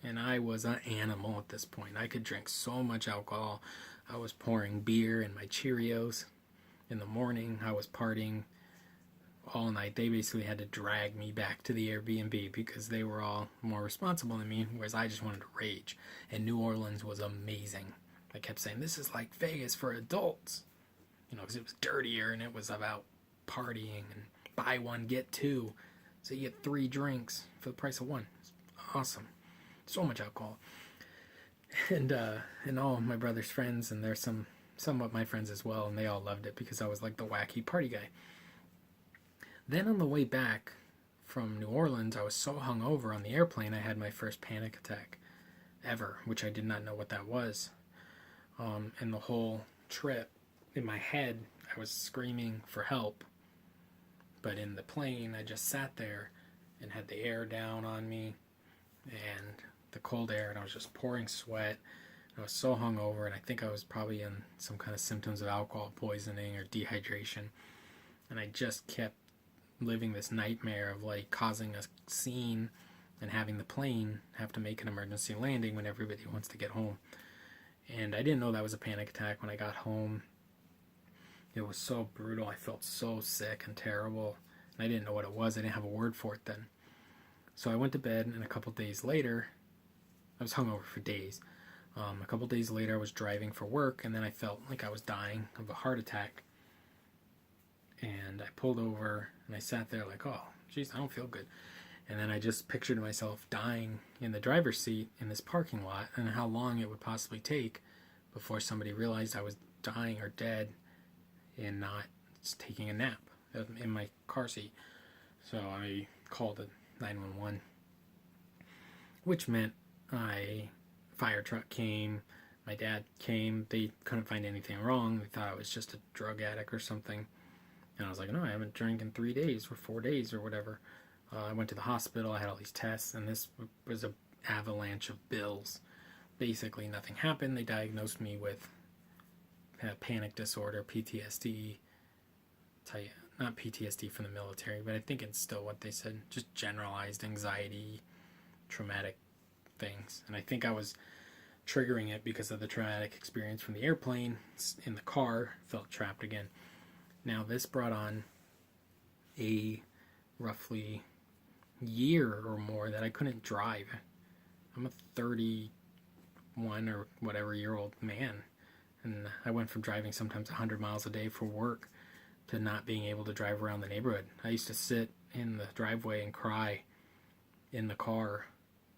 and I was an animal at this point. I could drink so much alcohol. I was pouring beer in my Cheerios in the morning. I was partying all night. They basically had to drag me back to the Airbnb because they were all more responsible than me, whereas I just wanted to rage. And New Orleans was amazing. I kept saying, this is like Vegas for adults. Because it was dirtier and it was about partying and buy one, get two. So you get 3 drinks for the price of one. It's awesome. So much alcohol. And all of my brother's friends, and there's somewhat my friends as well, and they all loved it because I was like the wacky party guy. Then on the way back from New Orleans, I was so hungover on the airplane, I had my first panic attack ever, which I did not know what that was. And the whole trip, in my head, I was screaming for help. But in the plane, I just sat there and had the air down on me and the cold air, and I was just pouring sweat. I was so hungover, and I think I was probably in some kind of symptoms of alcohol poisoning or dehydration. And I just kept living this nightmare of like causing a scene and having the plane have to make an emergency landing when everybody wants to get home. And I didn't know that was a panic attack when I got home. It was so brutal. I felt so sick and terrible. And I didn't know what it was. I didn't have a word for it then. So I went to bed, and a couple days later, I was hungover for days. A couple days later, I was driving for work, and then I felt like I was dying of a heart attack. And I pulled over, and I sat there like, oh, geez, I don't feel good. And then I just pictured myself dying in the driver's seat in this parking lot, and how long it would possibly take before somebody realized I was dying or dead and not taking a nap in my car seat. So I called 911, which meant fire truck came, my dad came. They couldn't find anything wrong. They thought I was just a drug addict or something. And I was like, no, I haven't drank in 3 days or 4 days or whatever. I went to the hospital. I had all these tests, and this was an avalanche of bills. Basically, nothing happened. They diagnosed me with panic disorder, PTSD. Not PTSD from the military, but I think it's still what they said. Just generalized anxiety, traumatic things. And I think I was triggering it because of the traumatic experience from the airplane. In the car, felt trapped again. Now, this brought on a roughly year or more that I couldn't drive. I'm a 31 or whatever year old man, and I went from driving sometimes 100 miles a day for work to not being able to drive around the neighborhood. I used to sit in the driveway and cry in the car,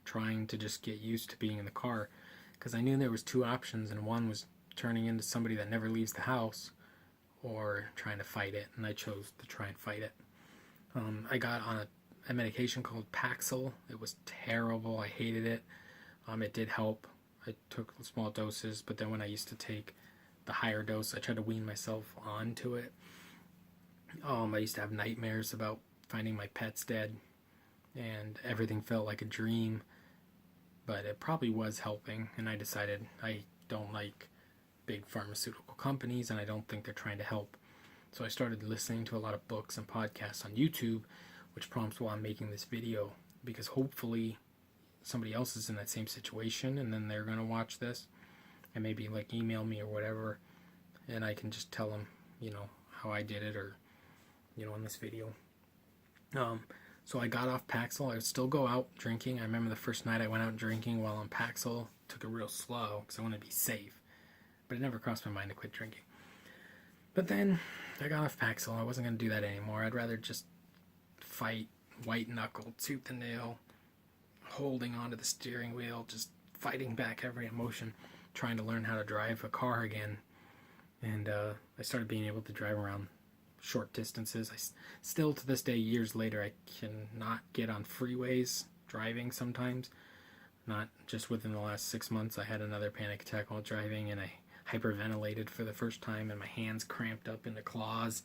trying to just get used to being in the car, because I knew there was 2 options, and one was turning into somebody that never leaves the house or trying to fight it, and I chose to try and fight it. I got on a medication called Paxil. It was terrible. I hated it. It did help. I took small doses, but then when I used to take the higher dose, I tried to wean myself onto it. I used to have nightmares about finding my pets dead, and everything felt like a dream, but it probably was helping, and I decided I don't like big pharmaceutical companies, and I don't think they're trying to help. So I started listening to a lot of books and podcasts on YouTube, which prompts why I'm making this video, because hopefully somebody else is in that same situation, and then they're going to watch this and maybe like email me or whatever, and I can just tell them, how I did it, or, in this video. So I got off Paxil. I would still go out drinking. I remember the first night I went out drinking while on Paxil. Took it real slow because I wanted to be safe. But it never crossed my mind to quit drinking. But then I got off Paxil. I wasn't going to do that anymore. I'd rather just fight, white knuckle, tooth and nail, holding onto the steering wheel, just fighting back every emotion, trying to learn how to drive a car again. And I started being able to drive around short distances. I still, to this day, years later, I cannot get on freeways driving sometimes. Not just within the last 6 months. I had another panic attack while driving, and I hyperventilated for the first time, and my hands cramped up into claws,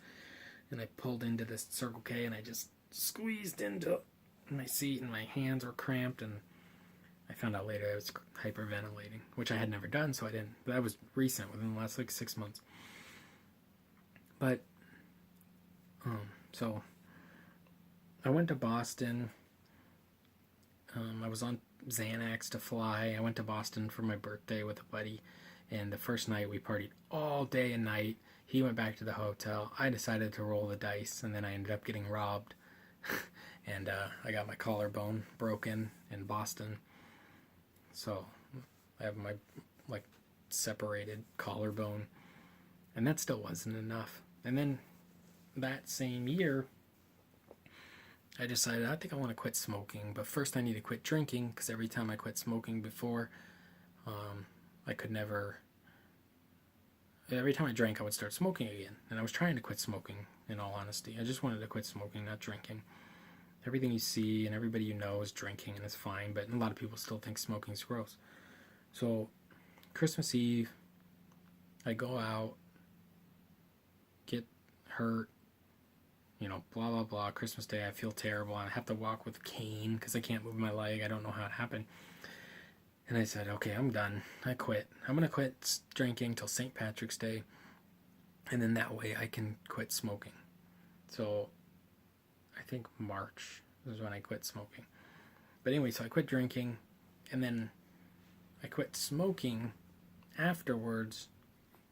and I pulled into this Circle K, and I just squeezed into my seat, and my hands were cramped, and I found out later I was hyperventilating, which I had never done, so I didn't. That was recent, within the last 6 months. But so I went to Boston. I was on Xanax to fly. I went to Boston for my birthday with a buddy, and the first night we partied all day and night. He went back to the hotel. I decided to roll the dice, and then I ended up getting robbed. And I got my collarbone broken in Boston. So I have my separated collarbone, and that still wasn't enough. And then that same year, I decided I think I want to quit smoking, but first I need to quit drinking, because every time I quit smoking before, I could never. Every time I drank, I would start smoking again, and I was trying to quit smoking. In all honesty, I just wanted to quit smoking, not drinking. Everything you see and everybody you know is drinking, and it's fine, but a lot of people still think smoking's gross. So Christmas Eve, I go out, get hurt, blah, blah, blah. Christmas Day, I feel terrible. I have to walk with a cane because I can't move my leg. I don't know how it happened. And I said, okay, I'm done. I quit. I'm going to quit drinking till St. Patrick's Day. And then that way I can quit smoking. So I think March is when I quit smoking. But anyway, so I quit drinking. And then I quit smoking afterwards.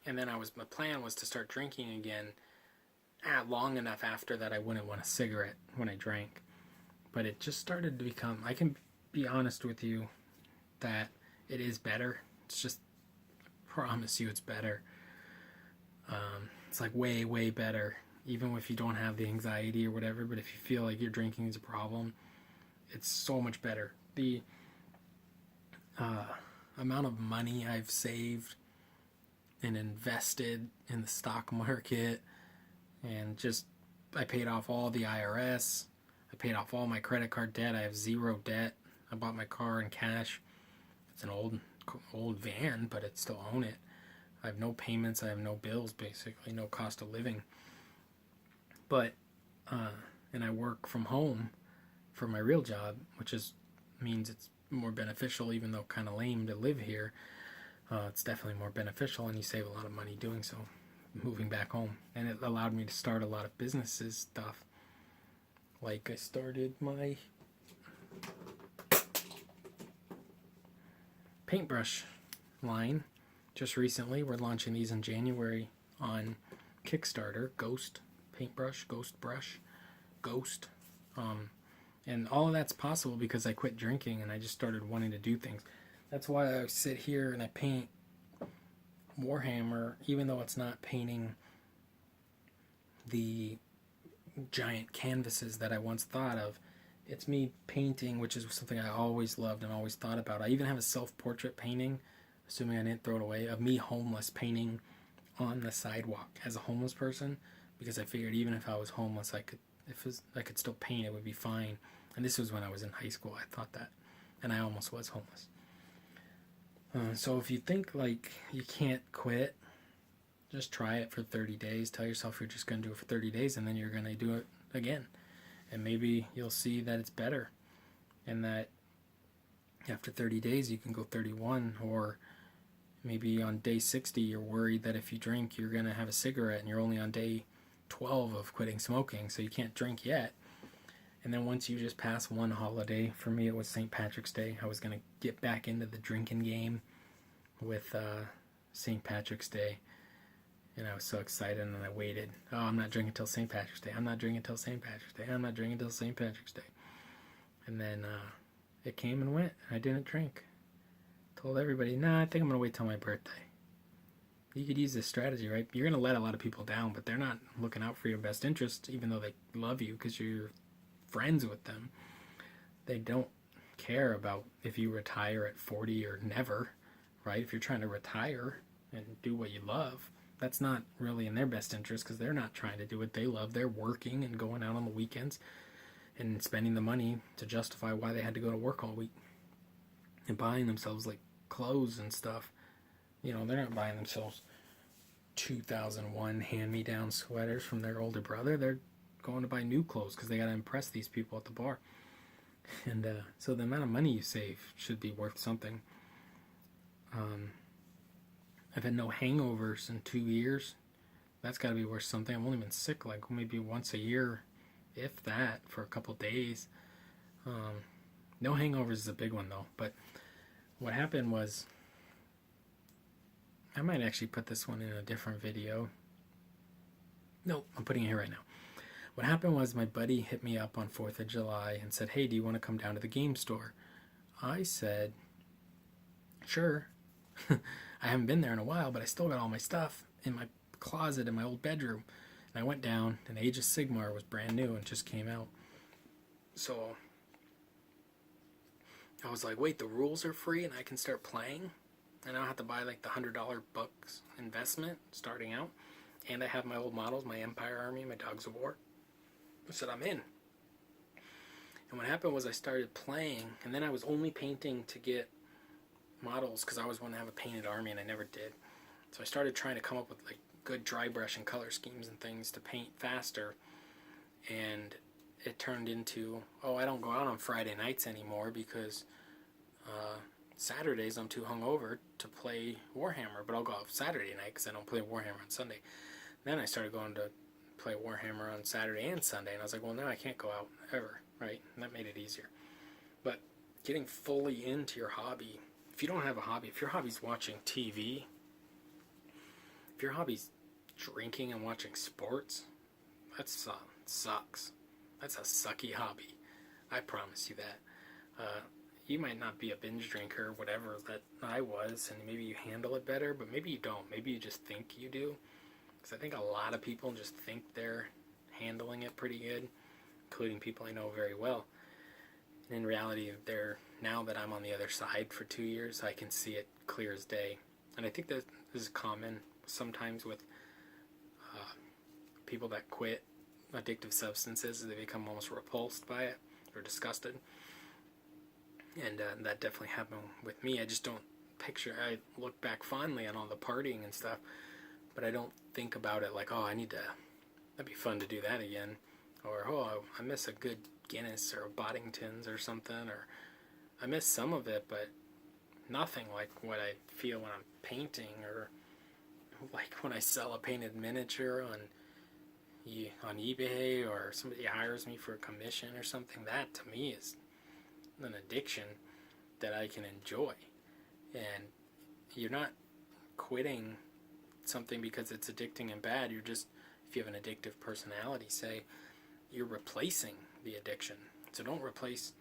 And then my plan was to start drinking again long enough after that I wouldn't want a cigarette when I drank. But it just started to become, I can be honest with you that it is better. It's just, I promise you it's better. It's like way, way better. Even if you don't have the anxiety or whatever, but if you feel like your drinking is a problem, it's so much better. The amount of money I've saved and invested in the stock market, and just I paid off all the IRS. I paid off all my credit card debt. I have zero debt. I bought my car in cash. It's an old van, but I still own it. I have no payments. I have no bills, basically, no cost of living. But and I work from home for my real job, which means it's more beneficial, even though kind of lame to live here. It's definitely more beneficial, and you save a lot of money doing so, moving back home. And it allowed me to start a lot of businesses stuff. Like I started my paintbrush line just recently. We're launching these in January on Kickstarter. Ghost paintbrush, Ghost brush, Ghost. And all of that's possible because I quit drinking and I just started wanting to do things. That's why I sit here and I paint Warhammer, even though it's not painting the giant canvases that I once thought of. It's me painting, which is something I always loved and always thought about. I even have a self-portrait painting, assuming I didn't throw it away, of me homeless, painting on the sidewalk as a homeless person, because I figured even if I was homeless, I could still paint, it would be fine. And this was when I was in high school. I thought that, and I almost was homeless. So if you think like you can't quit, just try it for 30 days. Tell yourself you're just going to do it for 30 days, and then you're going to do it again. And maybe you'll see that it's better, and that after 30 days you can go 31, or maybe on day 60 you're worried that if you drink you're going to have a cigarette and you're only on day 12 of quitting smoking, so you can't drink yet. And then once you just pass one holiday, for me it was St. Patrick's Day. I was going to get back into the drinking game with St. Patrick's Day. And I was so excited, and I waited. Oh, I'm not drinking till St. Patrick's Day. I'm not drinking till St. Patrick's Day. I'm not drinking till St. Patrick's Day. And then it came and went. I didn't drink. Told everybody, nah, I think I'm going to wait till my birthday. You could use this strategy, right? You're going to let a lot of people down, but they're not looking out for your best interest, even though they love you because you're friends with them. They don't care about if you retire at 40 or never, right? If you're trying to retire and do what you love, that's not really in their best interest because they're not trying to do what they love. They're working and going out on the weekends and spending the money to justify why they had to go to work all week and buying themselves like clothes and stuff. They're not buying themselves 2001 hand-me-down sweaters from their older brother. They're going to buy new clothes because they got to impress these people at the bar. And so the amount of money you save should be worth something. I've had no hangovers in 2 years. That's got to be worth something. I've only been sick like maybe once a year, if that, for a couple days. No hangovers is a big one though. But what happened was, I might actually put this one in a different video. No, I'm putting it here right now. What happened was my buddy hit me up on 4th of July and said, hey, do you want to come down to the game store? I said, sure. I haven't been there in a while, but I still got all my stuff in my closet in my old bedroom. And I went down, and Age of Sigmar was brand new and just came out. So I was like, wait, the rules are free and I can start playing? And I don't have to buy like the $100 books investment starting out. And I have my old models, my Empire Army, my Dogs of War. I said, I'm in. And what happened was I started playing, and then I was only painting to get models because I always wanted to have a painted army, and I never did. So I started trying to come up with like good dry brush and color schemes and things to paint faster. And it turned into, oh, I don't go out on Friday nights anymore because Saturdays I'm too hungover to play Warhammer, but I'll go out Saturday night because I don't play Warhammer on Sunday. Then I started going to play Warhammer on Saturday and Sunday, and I was like, well, now I can't go out ever, right? And that made it easier. But getting fully into your hobby, if you don't have a hobby, if your hobby's watching TV, if your hobby's drinking and watching sports, that sucks. That's a sucky hobby. I promise you that. You might not be a binge drinker, whatever that I was, and maybe you handle it better, but maybe you don't. Maybe you just think you do. Because I think a lot of people just think they're handling it pretty good, including people I know very well. And in reality, now that I'm on the other side for 2 years, I can see it clear as day. And I think that this is common sometimes with people that quit addictive substances. They become almost repulsed by it or disgusted. And that definitely happened with me. I just don't picture, I look back fondly on all the partying and stuff, but I don't think about it like, oh, that'd be fun to do that again. Or, oh, I miss a good Guinness or a Boddington's or something. Or I miss some of it, but nothing like what I feel when I'm painting, or like when I sell a painted miniature on eBay, or somebody hires me for a commission or something. That to me is an addiction that I can enjoy. And you're not quitting something because it's addicting and bad. You're just, if you have an addictive personality, say, you're replacing the addiction. So don't replace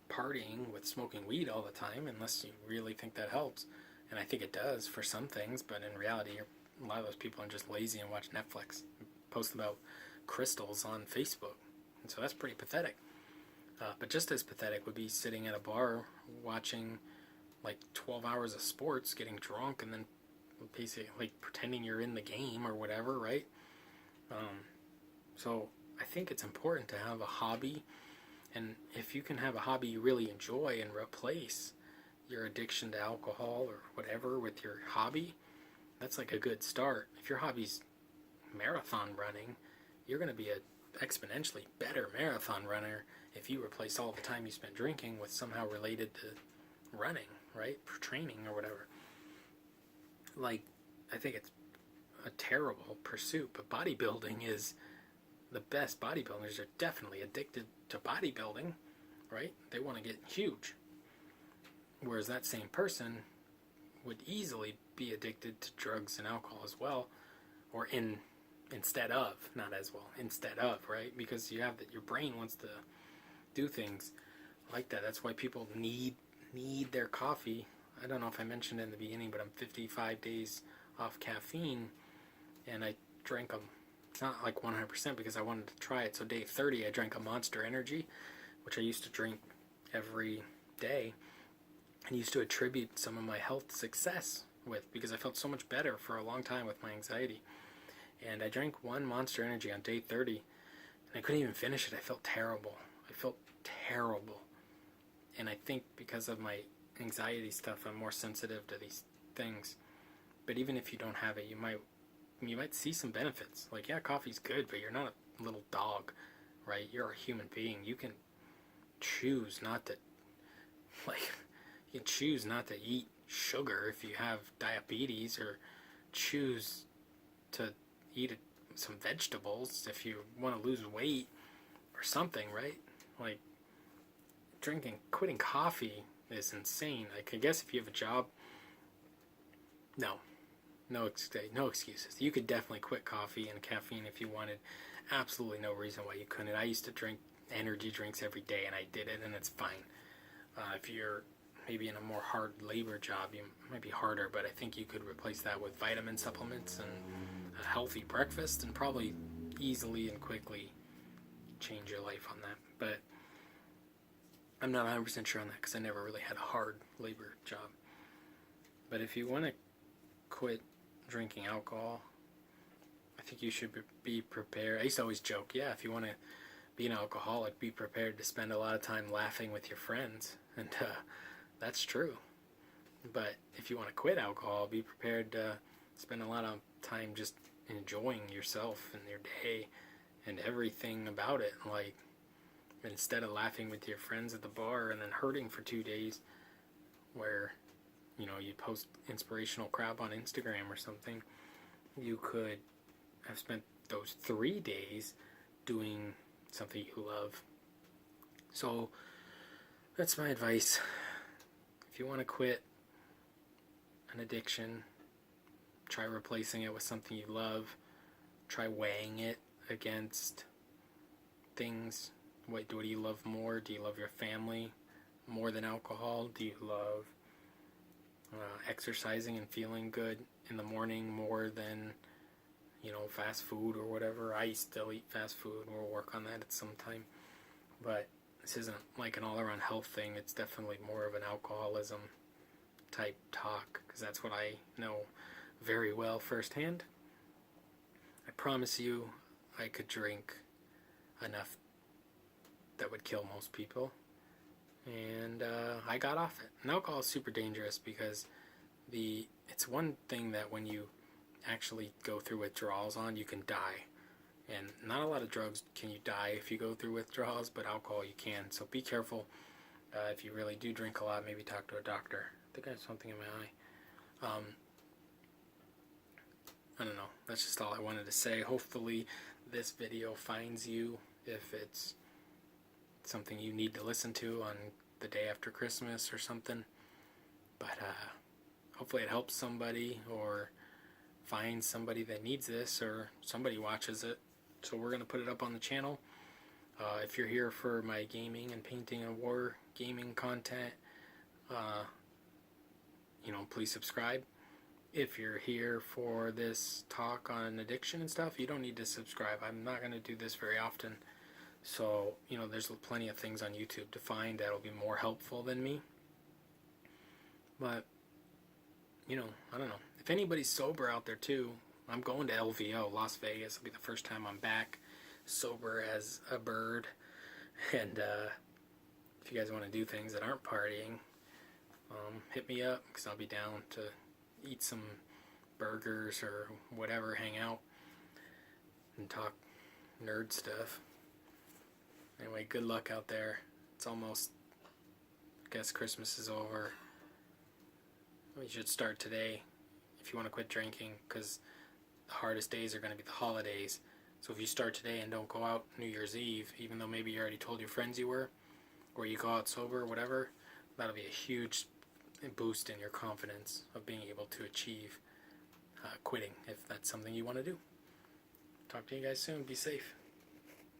partying with smoking weed all the time unless you really think that helps. And I think it does for some things, but in reality, a lot of those people are just lazy and watch Netflix and post about crystals on Facebook. And so that's pretty pathetic. But just as pathetic would be sitting at a bar watching like 12 hours of sports, getting drunk, and then basically like pretending you're in the game or whatever, right? So I think it's important to have a hobby, and if you can have a hobby you really enjoy and replace your addiction to alcohol or whatever with your hobby, that's like a good start. If your hobby's marathon running, you're going to be an exponentially better marathon runner if you replace all the time you spent drinking with somehow related to running, right? For training or whatever. Like, I think it's a terrible pursuit, but bodybuilding is the best. Bodybuilders are definitely addicted to bodybuilding, right? They want to get huge. Whereas that same person would easily be addicted to drugs and alcohol as well, or instead of, not as well, instead of, right? Because you have that, your brain wants to do things like that. That's why people need their coffee. I don't know if I mentioned it in the beginning, but I'm 55 days off caffeine, and I drank them, not like 100% because I wanted to try it. So day 30, I drank a Monster Energy, which I used to drink every day, and used to attribute some of my health success with, because I felt so much better for a long time with my anxiety. And I drank one Monster Energy on day 30, and I couldn't even finish it. I felt terrible. And I think because of my anxiety stuff, I'm more sensitive to these things. But even if you don't have it, you might see some benefits. Like, yeah, coffee's good, but you're not a little dog, right? You're a human being. You can choose not to, you can choose not to eat sugar if you have diabetes, or choose to eat some vegetables if you want to lose weight or something, right? Like, quitting coffee is insane. Like, I guess if you have a job, no excuses. You could definitely quit coffee and caffeine if you wanted. Absolutely no reason why you couldn't. I used to drink energy drinks every day, and I did it, and it's fine. If you're maybe in a more hard labor job, you might be harder, but I think you could replace that with vitamin supplements and a healthy breakfast, and probably easily and quickly change your life on that. But I'm not 100% sure on that because I never really had a hard labor job. But if you want to quit drinking alcohol, I think you should be prepared. I used to always joke, yeah, if you want to be an alcoholic, be prepared to spend a lot of time laughing with your friends. And that's true. But if you want to quit alcohol, be prepared to spend a lot of time just enjoying yourself and your day and everything about it. Like, instead of laughing with your friends at the bar and then hurting for 2 days, where, you know, you post inspirational crap on Instagram or something, you could have spent those 3 days doing something you love. So that's my advice. If you want to quit an addiction, try replacing it with something you love. Try weighing it against things. What do you love more? Do you love your family more than alcohol? Do you love exercising and feeling good in the morning more than, you know, fast food or whatever? I still eat fast food. We'll work on that at some time. But this isn't like an all-around health thing. It's definitely more of an alcoholism type talk, because that's what I know very well firsthand. I promise you I could drink enough that would kill most people, and I got off it. And alcohol is super dangerous because it's one thing that when you actually go through withdrawals on, you can die. And not a lot of drugs can you die if you go through withdrawals, but alcohol you can. So be careful. If you really do drink a lot, maybe talk to a doctor. I think I have something in my eye. I don't know. That's just all I wanted to say. Hopefully this video finds you if it's something you need to listen to on the day after Christmas or something. But hopefully it helps somebody, or finds somebody that needs this, or somebody watches it. So we're going to put it up on the channel. If you're here for my gaming and painting and war gaming content, you know, please subscribe. If you're here for this talk on addiction and stuff, you don't need to subscribe. I'm not going to do this very often. So, you know, there's plenty of things on YouTube to find that'll be more helpful than me. But, you know, I don't know. If anybody's sober out there too, I'm going to LVO, Las Vegas. It'll be the first time I'm back sober as a bird. And if you guys want to do things that aren't partying, hit me up, because I'll be down to eat some burgers or whatever, hang out and talk nerd stuff. Anyway, good luck out there. It's almost, I guess Christmas is over. We should start today if you want to quit drinking, because the hardest days are going to be the holidays. So if you start today and don't go out New Year's Eve, even though maybe you already told your friends you were, or you go out sober or whatever, that'll be a huge boost in your confidence of being able to achieve quitting, if that's something you want to do. Talk to you guys soon. Be safe.